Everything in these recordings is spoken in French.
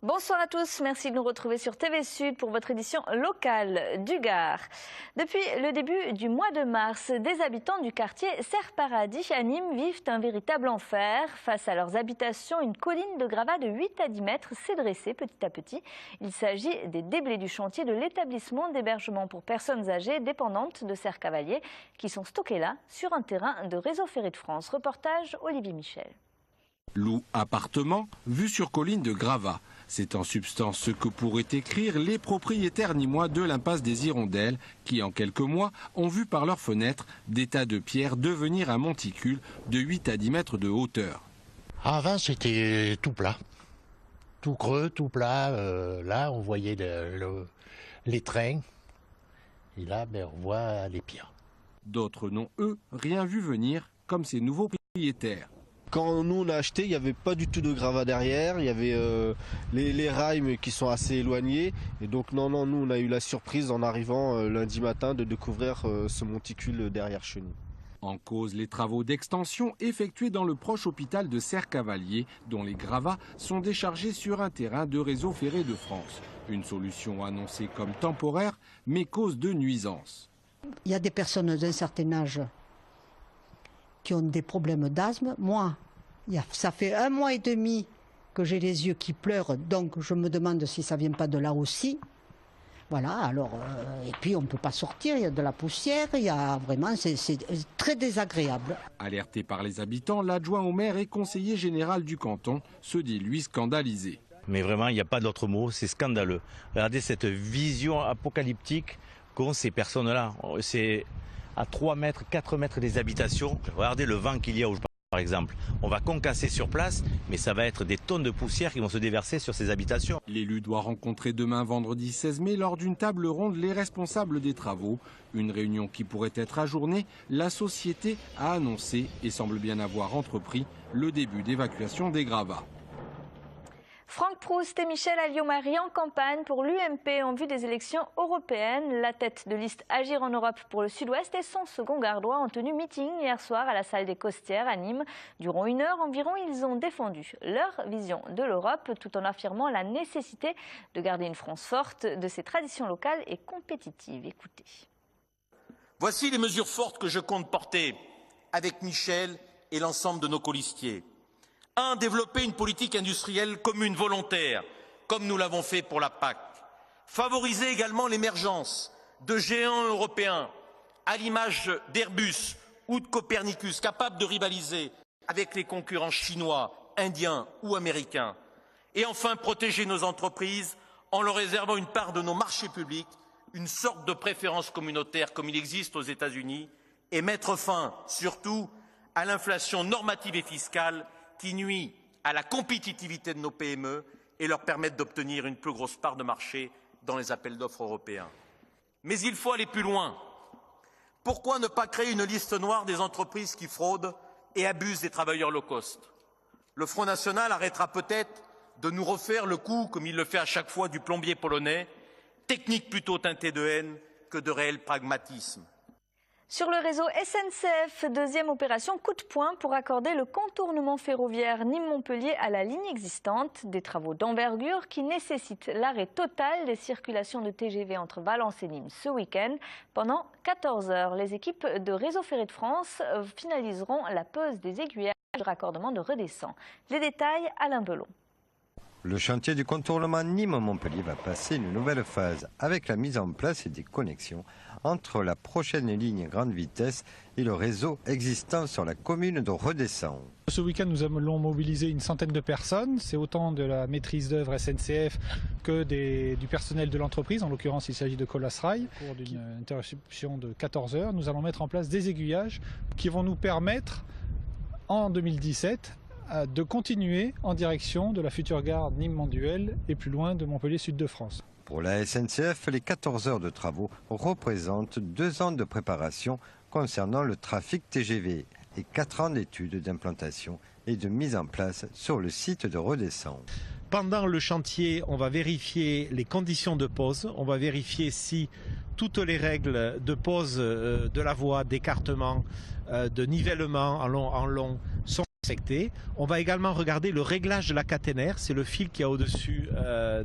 Bonsoir à tous, merci de nous retrouver sur TV Sud pour votre édition locale du Gard. Depuis le début du mois de mars, des habitants du quartier Serre-Paradis à Nîmes vivent un véritable enfer. Face à leurs habitations, une colline de gravats de 8 à 10 mètres s'est dressée petit à petit. Il s'agit des déblais du chantier de l'établissement d'hébergement pour personnes âgées dépendantes de Serre-Cavalier qui sont stockés là sur un terrain de Réseau Ferré de France. Reportage Olivier Michel. Loup appartement, vue sur colline de gravats. C'est en substance ce que pourraient écrire les propriétaires nîmois de l'impasse des Hirondelles qui, en quelques mois, ont vu par leurs fenêtres des tas de pierres devenir un monticule de 8 à 10 mètres de hauteur. Avant, c'était tout plat. Tout creux, tout plat. Là, on voyait les trains. Et là, on voit les pierres. D'autres n'ont, eux, rien vu venir, comme ces nouveaux propriétaires. Quand nous on a acheté, il n'y avait pas du tout de gravats derrière, il y avait les rails qui sont assez éloignés. Et donc nous on a eu la surprise en arrivant lundi matin de découvrir ce monticule derrière chez nous. En cause, les travaux d'extension effectués dans le proche hôpital de Serre-Cavalier, dont les gravats sont déchargés sur un terrain de Réseau Ferré de France. Une solution annoncée comme temporaire, mais cause de nuisances. Il y a des personnes d'un certain âge qui ont des problèmes d'asthme. Moi, ça fait 1 mois et demi que j'ai les yeux qui pleurent, donc je me demande si ça ne vient pas de là aussi. Voilà, alors, et puis on ne peut pas sortir, il y a de la poussière, il y a vraiment, c'est très désagréable. Alerté par les habitants, l'adjoint au maire et conseiller général du canton se dit lui scandalisé. Mais vraiment, il n'y a pas d'autre mot, c'est scandaleux. Regardez cette vision apocalyptique qu'ont ces personnes-là. C'est à 3 mètres, 4 mètres des habitations. Regardez le vent qu'il y a aujourd'hui, par exemple. On va concasser sur place, mais ça va être des tonnes de poussière qui vont se déverser sur ces habitations. L'élu doit rencontrer demain vendredi 16 mai lors d'une table ronde les responsables des travaux. Une réunion qui pourrait être ajournée. La société a annoncé et semble bien avoir entrepris le début d'évacuation des gravats. Franck Proust et Michel Alliot-Marie en campagne pour l'UMP en vue des élections européennes. La tête de liste Agir en Europe pour le Sud-Ouest et son second gardois ont tenu meeting hier soir à la salle des Costières à Nîmes. Durant 1 heure environ, ils ont défendu leur vision de l'Europe tout en affirmant la nécessité de garder une France forte, de ses traditions locales et compétitives. Écoutez. Voici les mesures fortes que je compte porter avec Michel et l'ensemble de nos colistiers. 1. Développer une politique industrielle commune volontaire, comme nous l'avons fait pour la PAC. Favoriser également l'émergence de géants européens, à l'image d'Airbus ou de Copernicus, capables de rivaliser avec les concurrents chinois, indiens ou américains. Et enfin, protéger nos entreprises en leur réservant une part de nos marchés publics, une sorte de préférence communautaire comme il existe aux États-Unis, et mettre fin, surtout, à l'inflation normative et fiscale qui nuit à la compétitivité de nos PME et leur permettent d'obtenir une plus grosse part de marché dans les appels d'offres européens. Mais il faut aller plus loin. Pourquoi ne pas créer une liste noire des entreprises qui fraudent et abusent des travailleurs low cost? Le Front National arrêtera peut-être de nous refaire le coup, comme il le fait à chaque fois, du plombier polonais, technique plutôt teintée de haine que de réel pragmatisme. Sur le réseau SNCF, deuxième opération coup de poing pour accorder le contournement ferroviaire Nîmes-Montpellier à la ligne existante. Des travaux d'envergure qui nécessitent l'arrêt total des circulations de TGV entre Valence et Nîmes ce week-end. Pendant 14 heures, les équipes de Réseau Ferré de France finaliseront la pose des aiguillages de raccordement de redescend. Les détails, Alain Belon. Le chantier du contournement Nîmes-Montpellier va passer une nouvelle phase avec la mise en place des connexions entre la prochaine ligne grande vitesse et le réseau existant sur la commune de Redescend. Ce week-end, nous allons mobiliser une centaine de personnes. C'est autant de la maîtrise d'œuvre SNCF que du personnel de l'entreprise. En l'occurrence, il s'agit de Colas Rail. Pour une interruption de 14 heures, nous allons mettre en place des aiguillages qui vont nous permettre, en 2017, de continuer en direction de la future gare Nîmes-Manduel et plus loin de Montpellier Sud de France. Pour la SNCF, les 14 heures de travaux représentent 2 ans de préparation concernant le trafic TGV et 4 ans d'études d'implantation et de mise en place sur le site de Redescend. Pendant le chantier, on va vérifier les conditions de pose, on va vérifier si toutes les règles de pose de la voie, d'écartement, de nivellement en long sont On va également regarder le réglage de la caténaire, c'est le fil qui est au-dessus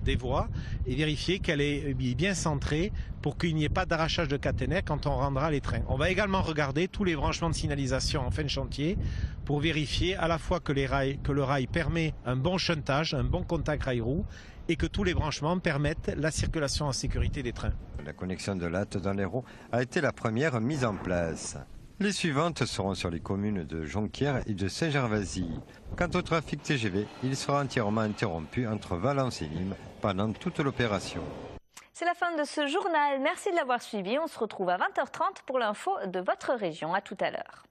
des voies, et vérifier qu'elle est bien centrée pour qu'il n'y ait pas d'arrachage de caténaire quand on rendra les trains. On va également regarder tous les branchements de signalisation en fin de chantier pour vérifier à la fois que le rail permet un bon shuntage, un bon contact rail-roue, et que tous les branchements permettent la circulation en sécurité des trains. La connexion de l'Atte dans l'Hérault a été la première mise en place. Les suivantes seront sur les communes de Jonquière et de Saint-Gervasy. Quant au trafic TGV, il sera entièrement interrompu entre Valence et Nîmes pendant toute l'opération. C'est la fin de ce journal. Merci de l'avoir suivi. On se retrouve à 20h30 pour l'info de votre région. À tout à l'heure.